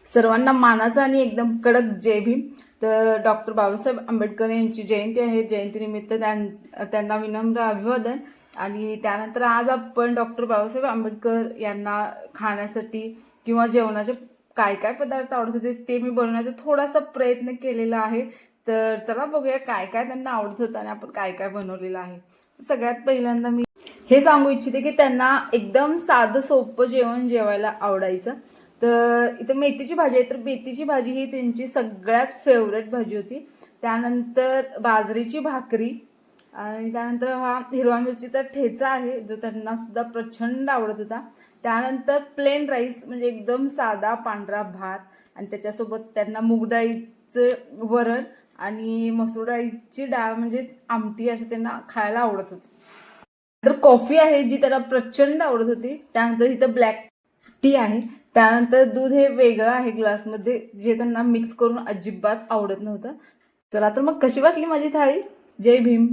सर्वांना मानाचा आणि एकदम कडक जय भीम. तर डॉक्टर बाबासाहेब आंबेडकर यांची जयंती आहे. जयंतीनिमित्त त्यांना विनम्र अभिवादन. आणि त्यानंतर आज आपण डॉक्टर बाबासाहेब आंबेडकर यांना खाण्यासाठी किंवा जेवणाचे काय काय पदार्थ आवडत होते ते मी बनवण्याचा थोडासा प्रयत्न केलेला आहे. तर चला बघूया काय काय त्यांना आवडत होतं आणि आपण काय काय बनवलेलं आहे. सगळ्यात पहिल्यांदा मी हे सांगू इच्छिते की त्यांना एकदम साधं सोपं जेवण जेवायला आवडायचं. तर इथं मेथीची भाजी आहे. तर मेथीची भाजी ही त्यांची सगळ्यात फेवरेट भाजी होती. त्यानंतर बाजरीची भाकरी आणि त्यानंतर हा हिरवा मिरचीचा ठेचा आहे जो त्यांना सुद्धा प्रचंड आवडत होता. त्यानंतर प्लेन राईस म्हणजे एकदम साधा पांढरा भात आणि त्याच्यासोबत त्यांना मूग डाळीचं वरण आणि मसूर डाळीची डाळ म्हणजे आमटी अशी त्यांना खायला आवडत होती. तर कॉफी आहे जी त्यांना प्रचंड आवडत होती. त्यानंतर इथं ब्लॅक टी आहे. त्यानंतर दूध हे वेगळं आहे ग्लासमध्ये जे त्यांना मिक्स करून अजिबात आवडत नव्हतं. चला तर मग कशी वाटली माझी थाळी. जय भीम.